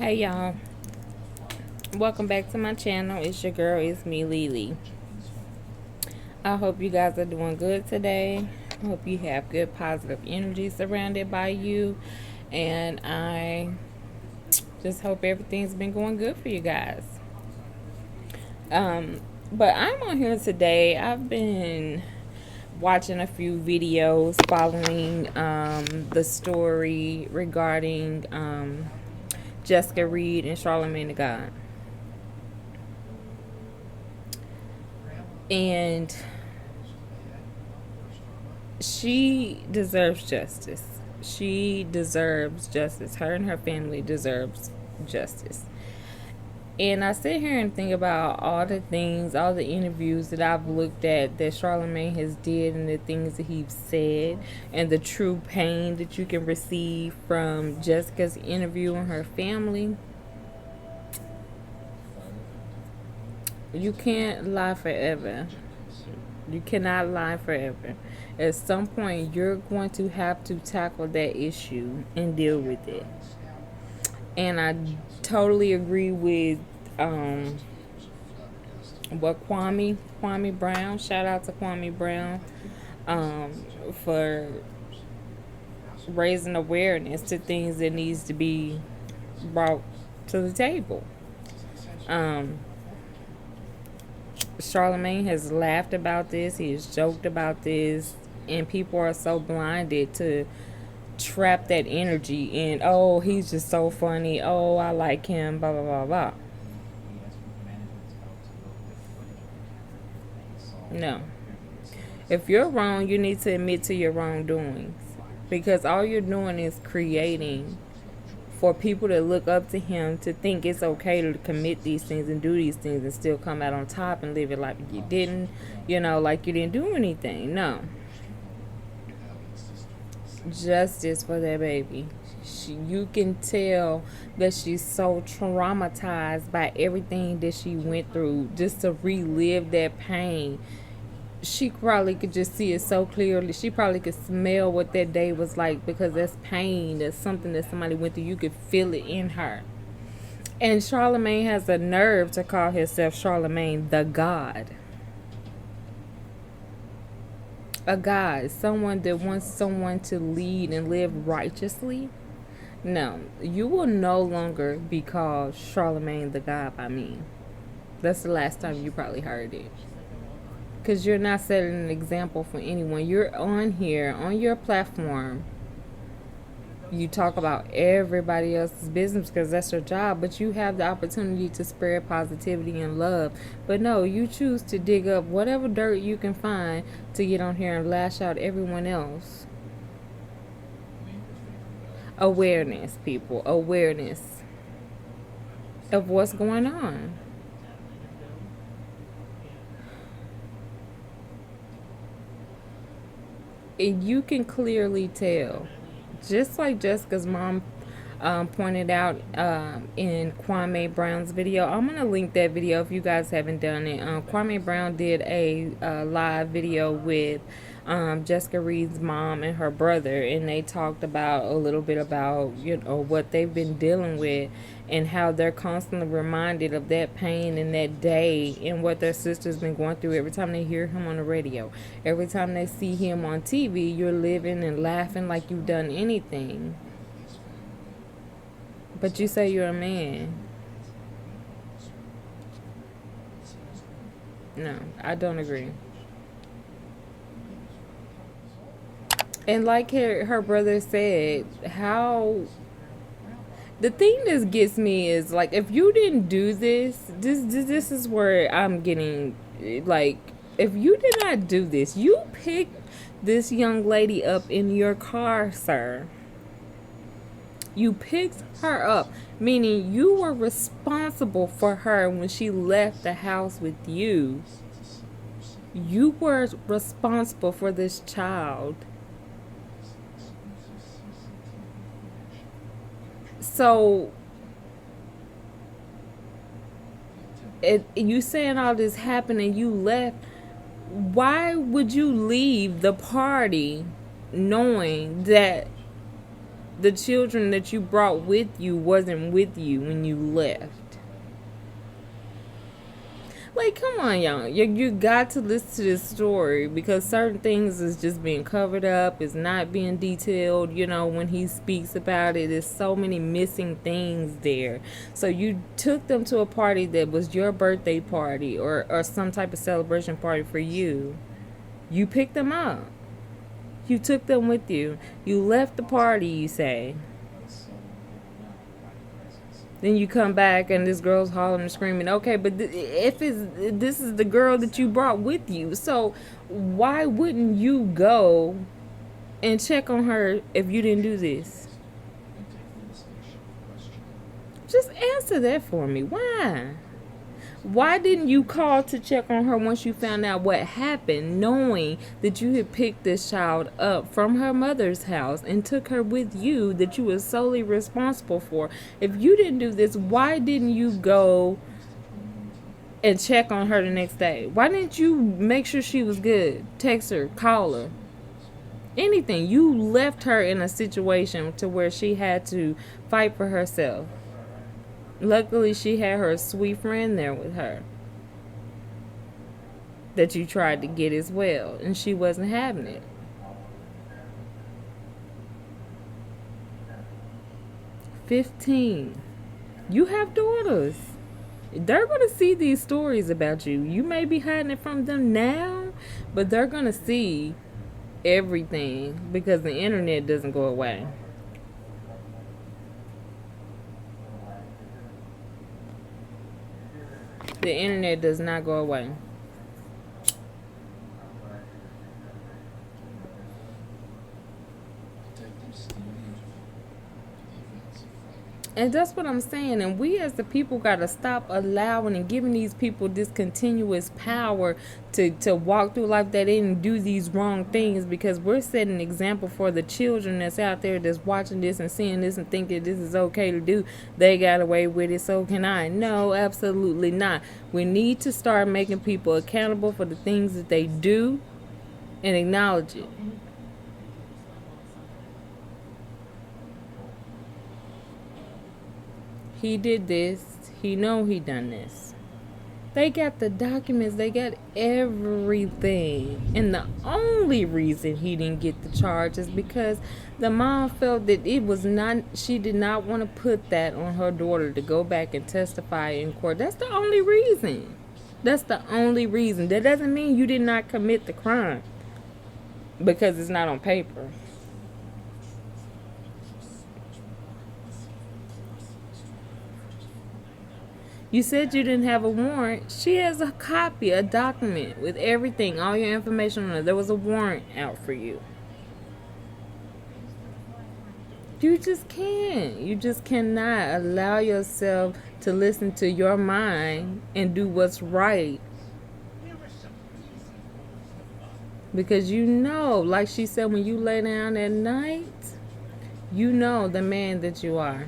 Hey y'all, welcome back to my channel. It's your girl, it's me, Lily. I hope you guys are doing good today. I hope you have good positive energy surrounded by you, and I just hope everything's been going good for you guys. But I'm on here today. I've been watching a few videos following the story regarding Jessica Reid and Charlamagne the God. And she deserves justice. She deserves justice. Her and her family deserves justice. And I sit here and think about all the things, all the interviews that I've looked at that Charlamagne has did, and the things that he's said, and the true pain that you can receive from Jessica's interview and her family. You can't lie forever. You cannot lie forever. At some point, you're going to have to tackle that issue and deal with it. And I totally agree with what Kwame Brown. Shout out to Kwame Brown for raising awareness to things that needs to be brought to the table. Charlamagne has laughed about this. He has joked about this, and people are so blinded to trap that energy in, oh, he's just so funny, oh, I like him, blah blah blah blah. No. If you're wrong, you need to admit to your wrongdoings, because all you're doing is creating for people to look up to him, to think it's okay to commit these things and do these things and still come out on top and live it like you didn't, like you didn't do anything. No. Justice for that baby. You can tell that she's so traumatized by everything that she went through, just to relive that pain. She probably could just see it so clearly. She probably could smell what that day was like, because that's pain. That's something that somebody went through. You could feel it in her. And Charlamagne has the nerve to call himself Charlamagne the God. A God, someone that wants someone to lead and live righteously. No, you will no longer be called Charlamagne the God by me. That's the last time you probably heard it. Because you're not setting an example for anyone. You're on here, on your platform. You talk about everybody else's business because that's your job, but you have the opportunity to spread positivity and love. But no, you choose to dig up whatever dirt you can find to get on here and lash out everyone else. Awareness, people. Awareness of what's going on. And you can clearly tell, just like Jessica's mom pointed out in Kwame Brown's video. I'm going to link that video if you guys haven't done it. Kwame Brown did a live video with Jessica Reid's mom and her brother, and they talked about a little bit about what they've been dealing with, and how they're constantly reminded of that pain and that day and what their sister's been going through every time they hear him on the radio. Every time they see him on TV, you're living and laughing like you've done anything. But you say you're a man. No, I don't agree. And like her brother said, how the thing that gets me is, like, if you didn't do this is where I'm getting, like, if you did not do this, you picked this young lady up in your car, sir. You picked her up, meaning you were responsible for her when she left the house with you. You were responsible for this child. So, you saying all this happened and you left. Why would you leave the party knowing that The children that you brought with you wasn't with you when you left. Like, come on, y'all. You got to listen to this story because certain things is just being covered up. It's not being detailed. You know, when he speaks about it, there's so many missing things there. So you took them to a party that was your birthday party or some type of celebration party for you. You picked them up. You took them with you. You left the party, you say. Then you come back and this girl's hollering and screaming. Okay, but this is the girl that you brought with you. So why wouldn't you go and check on her if you didn't do this? Just answer that for me. Why? Why didn't you call to check on her once you found out what happened, knowing that you had picked this child up from her mother's house and took her with you, that you were solely responsible for? If you didn't do this, why didn't you go and check on her the next day? Why didn't you make sure she was good? Text her, call her, anything. You left her in a situation to where she had to fight for herself. Luckily, she had her sweet friend there with her that you tried to get as well, and she wasn't having it. 15. You have daughters. They're going to see these stories about you. You may be hiding it from them now, but they're going to see everything because the internet doesn't go away. The internet does not go away. And that's what I'm saying. And we as the people got to stop allowing and giving these people this continuous power to walk through life that they didn't do these wrong things, because we're setting an example for the children that's out there that's watching this and seeing this and thinking this is okay to do. They got away with it, so can I. No, absolutely not. We need to start making people accountable for the things that they do and acknowledge it. He did this. He know he done this. They got the documents. They got everything. And the only reason he didn't get the charge is because the mom felt that it was not, she did not want to put that on her daughter to go back and testify in court. That's the only reason. That's the only reason. That doesn't mean you did not commit the crime because it's not on paper. You said you didn't have a warrant. She has a copy, a document with everything, all your information on it. There was a warrant out for you. You just can't. You just cannot allow yourself to listen to your mind and do what's right. Because you know, like she said, when you lay down at night, you know the man that you are.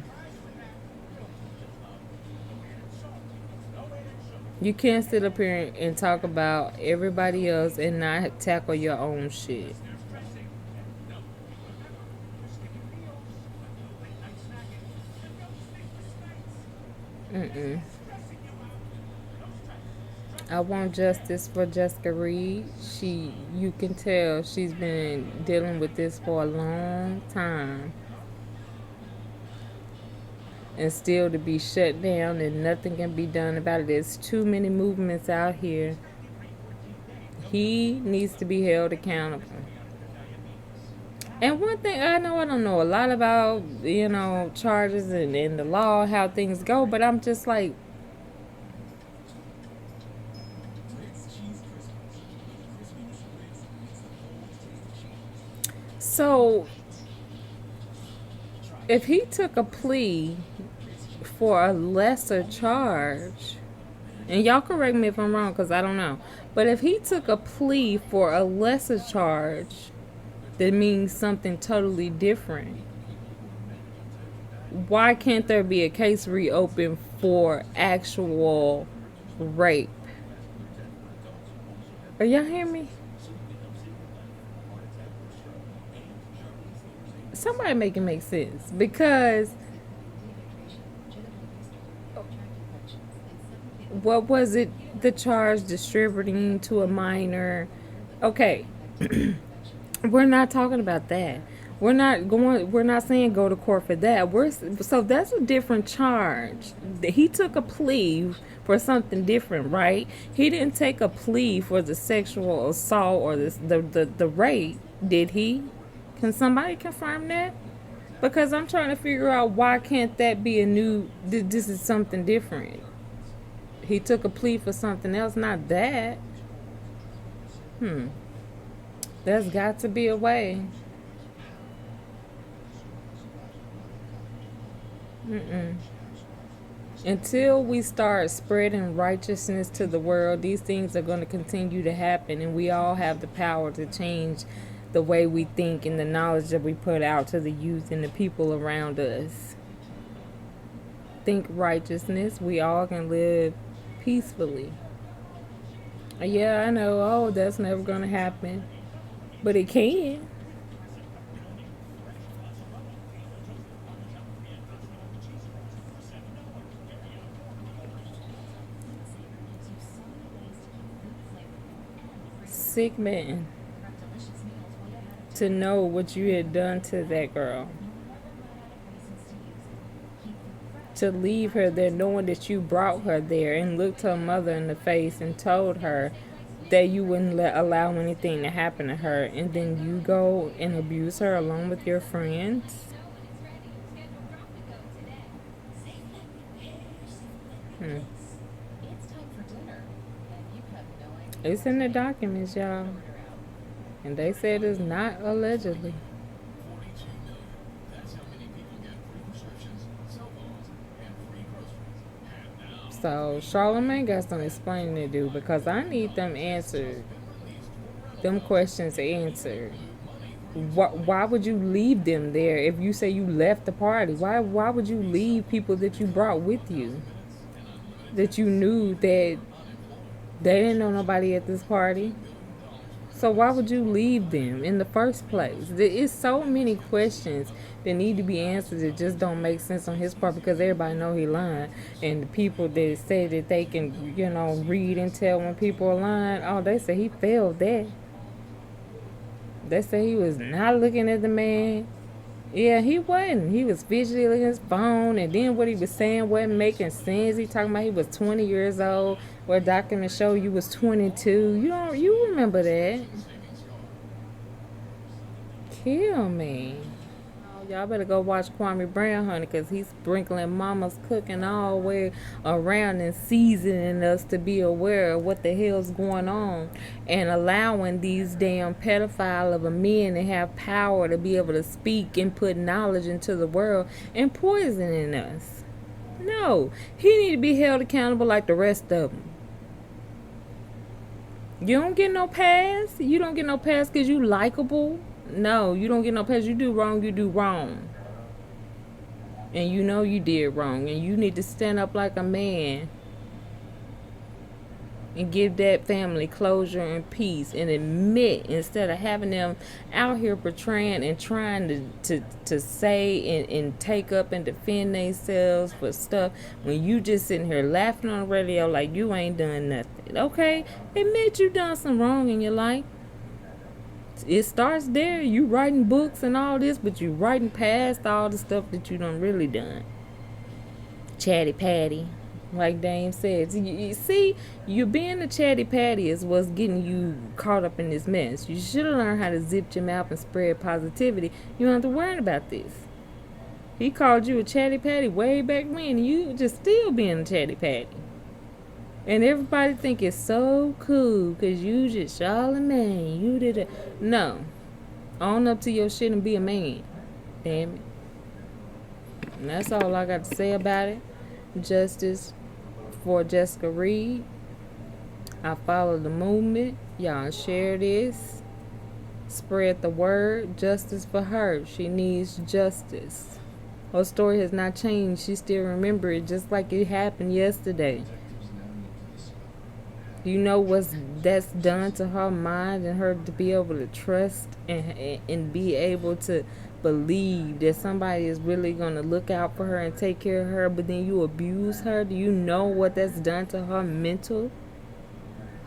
You can't sit up here and talk about everybody else and not tackle your own shit. I want justice for Jessica Reid. You can tell she's been dealing with this for a long time. And still to be shut down and nothing can be done about it. There's too many movements out here. He needs to be held accountable. And one thing, I don't know a lot about, charges and the law, how things go, but I'm just like, so if he took a plea for a lesser charge, and y'all correct me if I'm wrong because I don't know, but if he took a plea for a lesser charge that means something totally different, why can't there be a case reopened for actual rape? Are y'all hearing me? Somebody make it make sense, because what was it? The charge distributing to a minor. Okay, we're not talking about that. We're not saying go to court for that. So that's a different charge. He took a plea for something different, right? He didn't take a plea for the sexual assault or the rape, did he? Can somebody confirm that? Because I'm trying to figure out, why can't that be a new, this is something different. He took a plea for something else, not that. There's got to be a way. Until we start spreading righteousness to the world, these things are going to continue to happen, and we all have the power to change the way we think and the knowledge that we put out to the youth and the people around us. Think righteousness, we all can live peacefully. Yeah, I know, oh, that's never going to happen, but it can. Sick man, to know what you had done to that girl, to leave her there knowing that you brought her there, and looked her mother in the face and told her that you wouldn't allow anything to happen to her, and then you go and abuse her along with your friends. It's in the documents, y'all. And they said it's not allegedly. So Charlamagne got some explaining to do, because I need them answered. Them questions answered. Why would you leave them there if you say you left the party? Why would you leave people that you brought with you? That you knew that they didn't know nobody at this party. So why would you leave them in the first place? There is so many questions that need to be answered that just don't make sense on his part, because everybody know he lying. And the people that say that they can, read and tell when people are lying, oh, they say he failed that. They say he was not looking at the man. Yeah, he wasn't. He was fidgety on his phone, and then what he was saying wasn't making sense. He talking about he was 20 years old, where documents show you was 22. You remember that? Kill me. Y'all better go watch Kwame Brown, honey, because he's sprinkling mama's cooking all the way around and seasoning us to be aware of what the hell's going on, and allowing these damn pedophile of a men to have power to be able to speak and put knowledge into the world and poisoning us. No, he need to be held accountable like the rest of them. You don't get no pass. You don't get no pass because you likable. No, you don't get no pass. You do wrong, you do wrong. And you know you did wrong. And you need to stand up like a man and give that family closure and peace, and admit, instead of having them out here portraying and trying to say and take up and defend themselves for stuff, when you just sitting here laughing on the radio like you ain't done nothing. Okay, admit you done some wrong in your life. It starts there. You writing books and all this, but you writing past all the stuff that you done really done. Chatty Patty, like Dame said. You see, you being a chatty patty is what's getting you caught up in this mess. You should have learned how to zip your mouth and spread positivity. You don't have to worry about this. He called you a chatty patty way back when, and you just still being a chatty patty. And everybody think it's so cool because you just Charlamagne. You did it. No. Own up to your shit and be a man. Damn it. And that's all I got to say about it. Justice for Jessica Reid. I follow the movement. Y'all share this. Spread the word. Justice for her. She needs justice. Her story has not changed. She still remembers it just like it happened yesterday. Do you know what's that's done to her mind and her to be able to trust and be able to believe that somebody is really going to look out for her and take care of her, but then you abuse her? Do you know what that's done to her mental,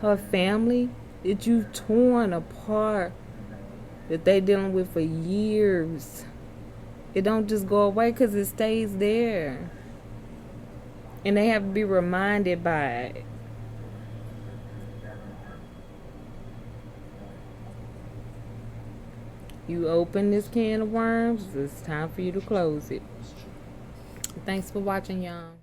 her family? That you torn apart, that they dealing with for years. It don't just go away because it stays there. And they have to be reminded by it. You open this can of worms, it's time for you to close it. Thanks for watching, y'all.